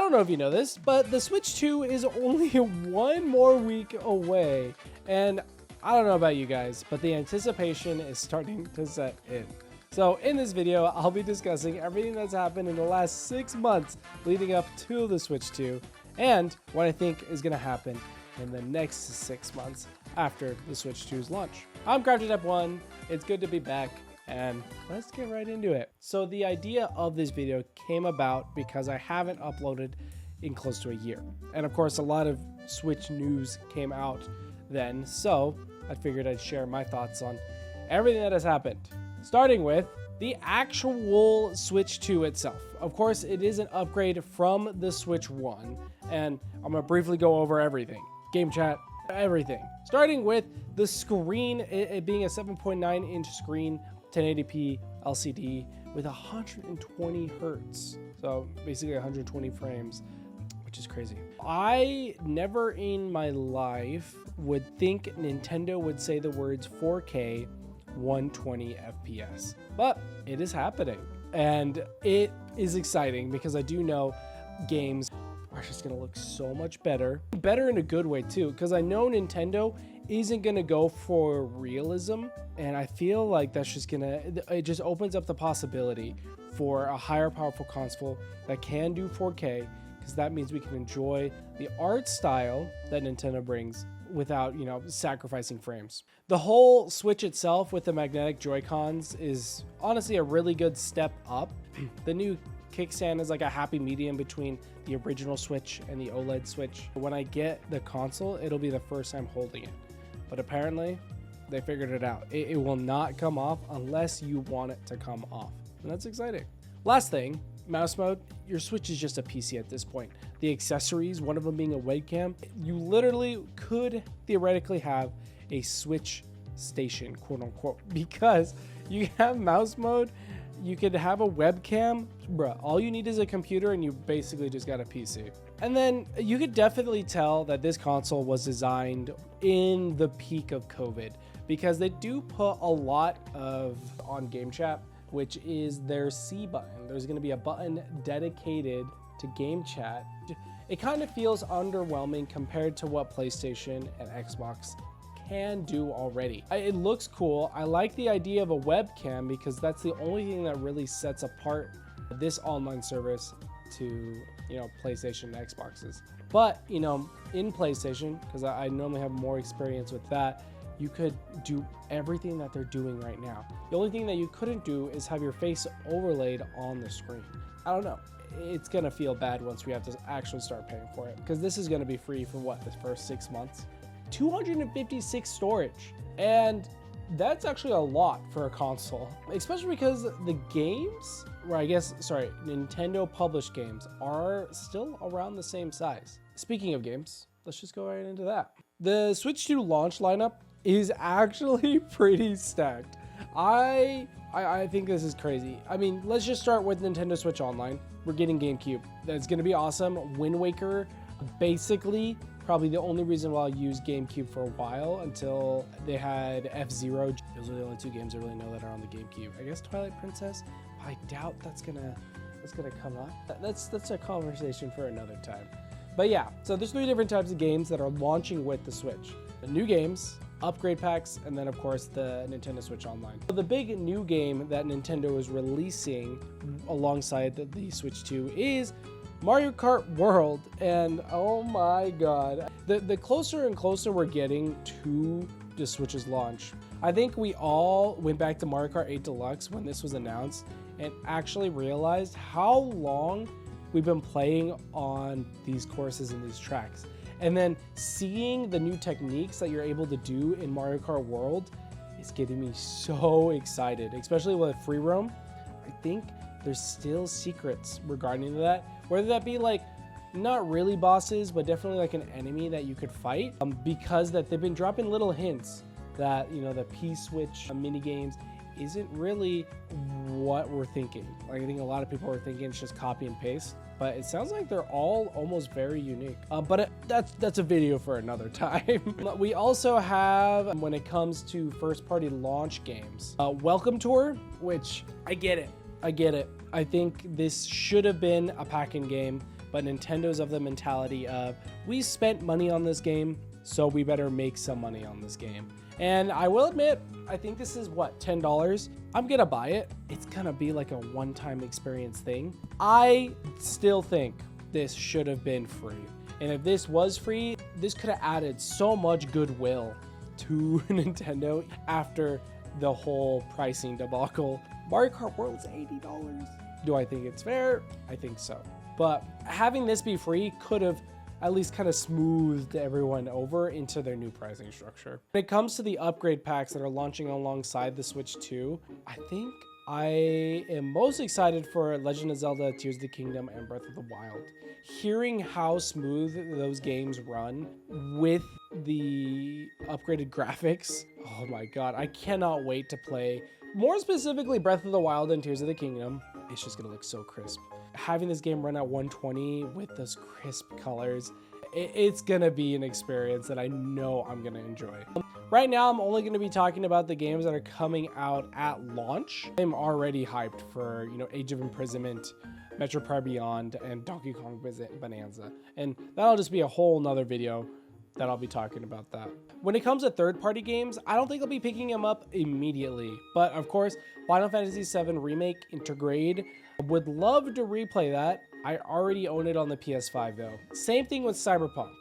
don't know if you know this, but the Switch 2 is only 1 more week away. And I don't know about you guys, but the anticipation is starting to set in. So in this video, I'll be discussing everything that's happened in the last 6 months leading up to the Switch 2 and what I think is going to happen in the next 6 months after the Switch 2's launch. I'm Crafty 1. It's good to be back, and let's get right into it. So the idea of this video came about because I haven't uploaded in close to a year. And of course, a lot of Switch news came out then, so I figured I'd share my thoughts on everything that has happened. Starting with the actual Switch 2 itself. Of course, it is an upgrade from the Switch 1, and I'm gonna briefly go over everything. Game chat, everything. Starting with the screen, it being a 7.9 inch screen, 1080p LCD with 120 hertz. So basically 120 frames, which is crazy. I never in my life would think Nintendo would say the words 4K 120 FPS, but it is happening, and it is exciting because I do know games are just gonna look so much better in a good way too, because I know Nintendo isn't gonna go for realism, and I feel like that's just it just opens up the possibility for a higher powerful console that can do 4K, because that means we can enjoy the art style that Nintendo brings without, sacrificing frames. The whole Switch itself with the magnetic Joy-Cons is honestly a really good step up. The new kickstand is like a happy medium between the original Switch and the OLED Switch. When I get the console, it'll be the first time holding it. But apparently, they figured it out. It will not come off unless you want it to come off. And that's exciting. Last thing, mouse mode. Your Switch is just a PC at this point. The accessories, one of them being a webcam, you literally could theoretically have a Switch station, quote unquote, because you have mouse mode, you could have a webcam, bruh, all you need is a computer and you basically just got a PC. And then you could definitely tell that this console was designed in the peak of COVID, because they do put a lot on game chat, which is their C button. There's going to be a button dedicated to game chat. It kind of feels underwhelming compared to what PlayStation and Xbox can do already. It looks cool. I like the idea of a webcam because that's the only thing that really sets apart this online service to, PlayStation and Xboxes. But, in PlayStation, because I normally have more experience with that, you could do everything that they're doing right now. The only thing that you couldn't do is have your face overlaid on the screen. I don't know. It's gonna feel bad once we have to actually start paying for it, because this is gonna be free for the first 6 months. 256 storage, and that's actually a lot for a console, especially because the games, Nintendo published games are still around the same size. Speaking of games, let's just go right into that. The Switch 2 launch lineup is actually pretty stacked. I think this is crazy. I mean, let's just start with Nintendo Switch Online. We're getting GameCube. That's gonna be awesome. Wind Waker, basically probably the only reason why I'll use GameCube for a while, until they had F-Zero. Those are the only 2 games I really know that are on the GameCube. I guess Twilight Princess, but I doubt that's gonna come up. That's a conversation for another time. But yeah, so there's 3 different types of games that are launching with the Switch. The new games, upgrade packs, and then of course the Nintendo Switch Online. So the big new game that Nintendo is releasing alongside the Switch 2 is Mario Kart World, and oh my god, the closer and closer we're getting to the Switch's launch. I think we all went back to Mario Kart 8 Deluxe when this was announced and actually realized how long we've been playing on these courses and these tracks. And then seeing the new techniques that you're able to do in Mario Kart World is getting me so excited, especially with free roam. I think there's still secrets regarding that, whether that be like not really bosses, but definitely like an enemy that you could fight, because that they've been dropping little hints that, the P-Switch mini games isn't really what we're thinking. Like, I think a lot of people are thinking it's just copy and paste, but it sounds like they're all almost very unique. But that's a video for another time. We also have, when it comes to first-party launch games, Welcome Tour, which I get it. I think this should have been a pack-in game but Nintendo's of the mentality of, we spent money on this game, so we better make some money on this game. And I will admit, I think this is what, $10? I'm gonna buy it. It's gonna be like a one-time experience thing. I still think this should have been free. And if this was free, this could have added so much goodwill to Nintendo after the whole pricing debacle. Mario Kart World is $80. Do I think it's fair? I think so. But having this be free could have at least kind of smoothed everyone over into their new pricing structure. When it comes to the upgrade packs that are launching alongside the Switch 2, I think I am most excited for Legend of Zelda, Tears of the Kingdom, and Breath of the Wild. Hearing how smooth those games run with the upgraded graphics, oh my god, I cannot wait to play. More specifically, Breath of the Wild and Tears of the Kingdom. It's just gonna look so crisp. Having this game run at 120 with those crisp colors, it's gonna be an experience that I know I'm gonna enjoy. Right now, I'm only gonna be talking about the games that are coming out at launch. I'm already hyped for, Age of Imprisonment, Metro Prime Beyond, and Donkey Kong Bonanza. And that'll just be a whole nother video that I'll be talking about that. When it comes to third-party games, I don't think I'll be picking them up immediately. But of course, Final Fantasy VII Remake Intergrade, would love to replay that. I already own it on the PS5 though. Same thing with Cyberpunk.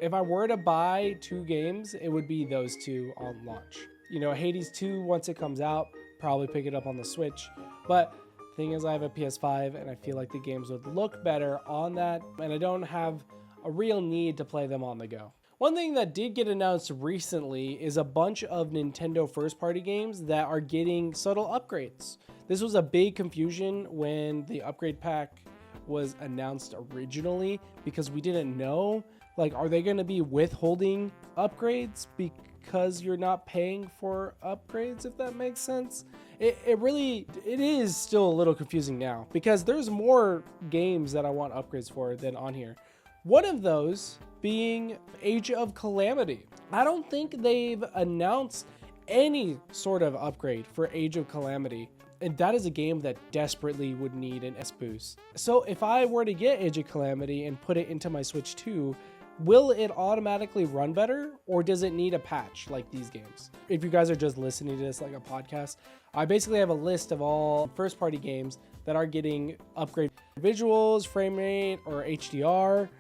If I were to buy two games, it would be those two on launch. Hades 2, once it comes out, probably pick it up on the Switch. But the thing is, I have a PS5 and I feel like the games would look better on that, and I don't have a real need to play them on the go. One thing that did get announced recently is a bunch of Nintendo first-party games that are getting subtle upgrades. This was a big confusion when the upgrade pack was announced originally because we didn't know, are they going to be withholding upgrades because you're not paying for upgrades, if that makes sense? It is still a little confusing now because there's more games that I want upgrades for than on here. One of those being Age of Calamity. I don't think they've announced any sort of upgrade for Age of Calamity, and that is a game that desperately would need an S boost. So if I were to get Age of Calamity and put it into my Switch 2, will it automatically run better, or does it need a patch like these games? If you guys are just listening to this like a podcast, I basically have a list of all first-party games that are getting upgraded visuals, frame rate, or HDR.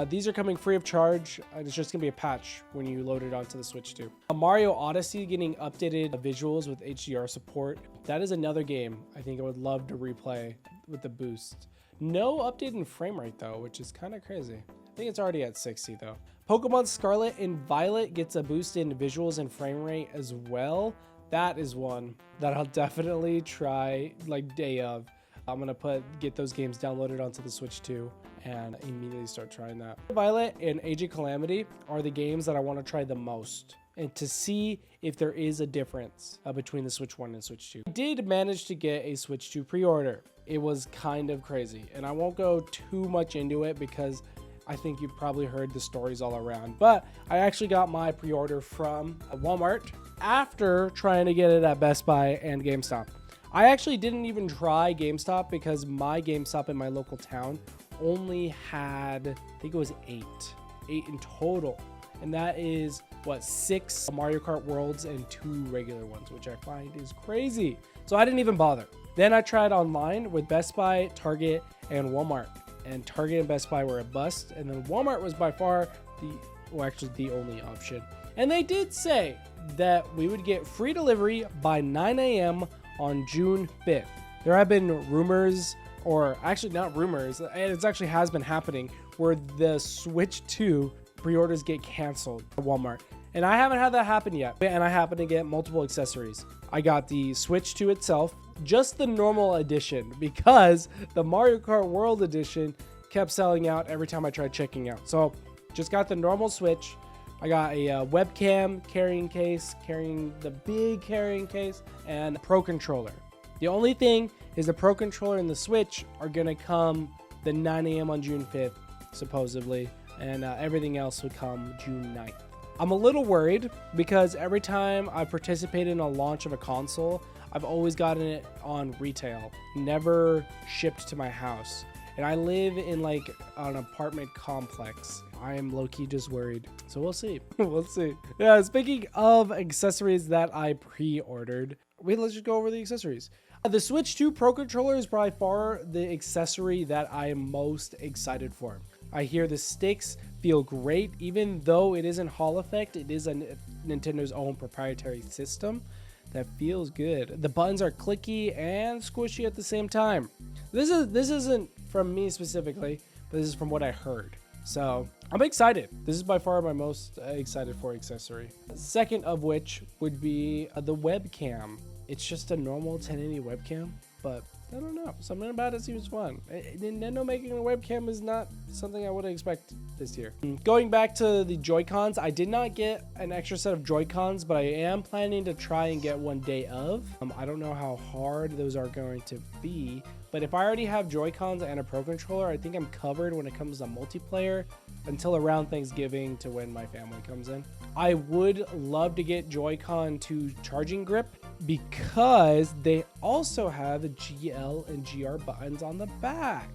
These are coming free of charge. It's just going to be a patch when you load it onto the Switch 2. Mario Odyssey getting updated visuals with HDR support. That is another game I think I would love to replay with the boost. No update in frame rate though, which is kind of crazy. I think it's already at 60 though. Pokemon Scarlet and Violet gets a boost in visuals and frame rate as well. That is one that I'll definitely try day of. I'm gonna get those games downloaded onto the Switch 2 and immediately start trying that. Violet and Age of Calamity are the games that I want to try the most and to see if there is a difference between the Switch 1 and Switch 2. I did manage to get a Switch 2 pre-order. It was kind of crazy, and I won't go too much into it because I think you've probably heard the stories all around, but I actually got my pre-order from Walmart after trying to get it at Best Buy and GameStop. I actually didn't even try GameStop because my GameStop in my local town only had, I think it was eight in total. And that is, 6 Mario Kart Worlds and 2 regular ones, which I find is crazy. So I didn't even bother. Then I tried online with Best Buy, Target, and Walmart. And Target and Best Buy were a bust. And then Walmart was by far the only option. And they did say that we would get free delivery by 9 a.m. on June 5th. There have been rumors, or actually not rumors, it actually has been happening, where the Switch 2 pre-orders get canceled at Walmart. And I haven't had that happen yet. And I happen to get multiple accessories. I got the Switch 2 itself, just the normal edition, because the Mario Kart World edition kept selling out every time I tried checking out. So just got the normal Switch. I got a webcam carrying case, the big carrying case, and a Pro Controller. The only thing is the Pro Controller and the Switch are going to come the 9 a.m. on June 5th, supposedly, and everything else would come June 9th. I'm a little worried because every time I participate in a launch of a console, I've always gotten it on retail, never shipped to my house. and I live in like an apartment complex. I am low-key just worried. So we'll see. We'll see. Yeah, speaking of accessories that I pre-ordered, wait, let's just go over the accessories. The Switch 2 Pro Controller is by far the accessory that I am most excited for. I hear the sticks feel great, even though it isn't Hall Effect, it is a Nintendo's own proprietary system that feels good. The buttons are clicky and squishy at the same time. This isn't from me specifically, but this is from what I heard. So I'm excited. This is by far my most excited for accessory. Second of which would be the webcam. It's just a normal 1080 webcam, but I don't know. Something about it seems fun. Nintendo making a webcam is not something I would expect this year. Going back to the Joy-Cons, I did not get an extra set of Joy-Cons, but I am planning to try and get one day of. I don't know how hard those are going to be, but if I already have Joy-Cons and a Pro Controller, I think I'm covered when it comes to multiplayer until around Thanksgiving to when my family comes in. I would love to get Joy-Con 2 charging grip because they also have the GL and GR buttons on the back.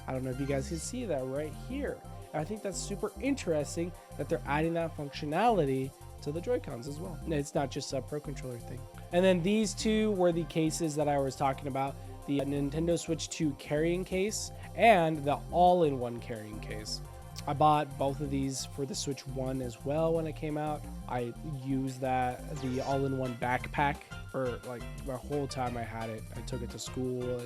I don't know if you guys can see that right here. I think that's super interesting that they're adding that functionality to the Joy-Cons as well. It's not just a Pro Controller thing. And then these two were the cases that I was talking about. The Nintendo Switch 2 carrying case and the all-in-one carrying case. I bought both of these for the Switch 1 as well when it came out. I used the all-in-one backpack for like the whole time I had it. I took it to school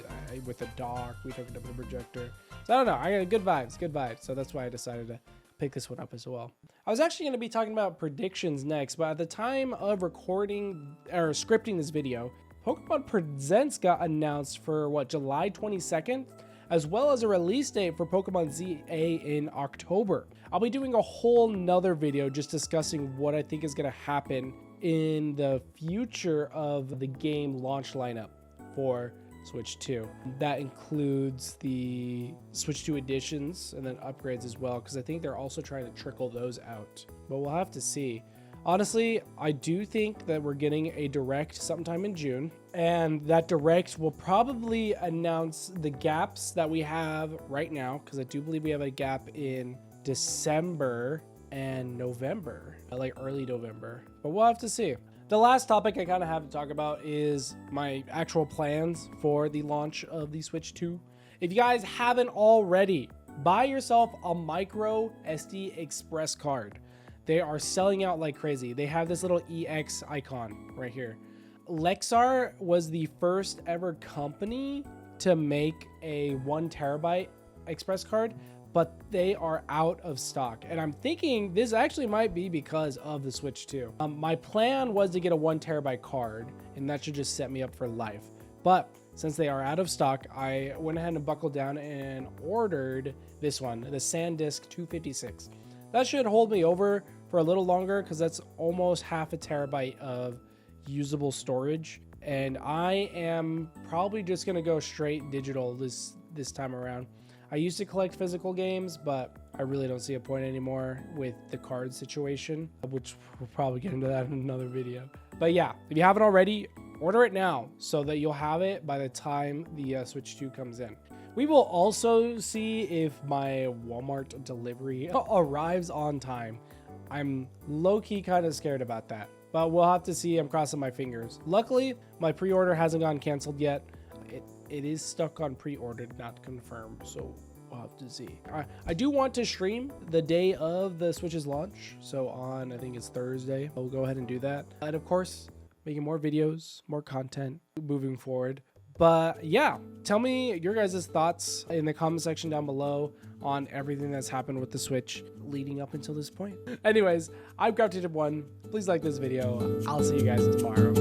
with a dock. We took it to the projector. So I don't know. I got good vibes. So that's why I decided to pick this one up as well. I was actually going to be talking about predictions next, but at the time of recording or scripting this video, Pokemon Presents got announced for what, July 22nd? As well as a release date for Pokemon ZA in October. I'll be doing a whole nother video just discussing what I think is going to happen in the future of the game launch lineup for Switch 2. That includes the Switch 2 editions and then upgrades as well, because I think they're also trying to trickle those out. But we'll have to see. Honestly, I do think that we're getting a direct sometime in June, and that direct will probably announce the gaps that we have right now, because I do believe we have a gap in December and November, like early November, but we'll have to see. The last topic I kind of have to talk about is my actual plans for the launch of the Switch 2. If you guys haven't already, buy yourself a micro SD Express card. They are selling out like crazy. They have this little EX icon right here. Lexar was the first ever company to make a 1 terabyte Express card, but they are out of stock. And I'm thinking this actually might be because of the Switch 2. My plan was to get a 1 terabyte card, and that should just set me up for life. But since they are out of stock, I went ahead and buckled down and ordered this one, the SanDisk 256. That should hold me over for a little longer because that's almost half a terabyte of usable storage. And I am probably just gonna go straight digital this time around. I used to collect physical games, but I really don't see a point anymore with the card situation, which we'll probably get into that in another video. But yeah, if you haven't already, order it now so that you'll have it by the time the Switch 2 comes in. We will also see if my Walmart delivery arrives on time. I'm low-key kind of scared about that, but we'll have to see. I'm crossing my fingers. Luckily, my pre-order hasn't gone canceled yet. It is stuck on pre-ordered, not confirmed, so we'll have to see. I do want to stream the day of the Switch's launch, so on, I think it's Thursday. I'll go ahead and do that. And of course, making more videos, more content moving forward. But yeah, tell me your guys' thoughts in the comment section down below on everything that's happened with the Switch leading up until this point. Anyways, I'm Crafty1. Please like this video. I'll see you guys tomorrow.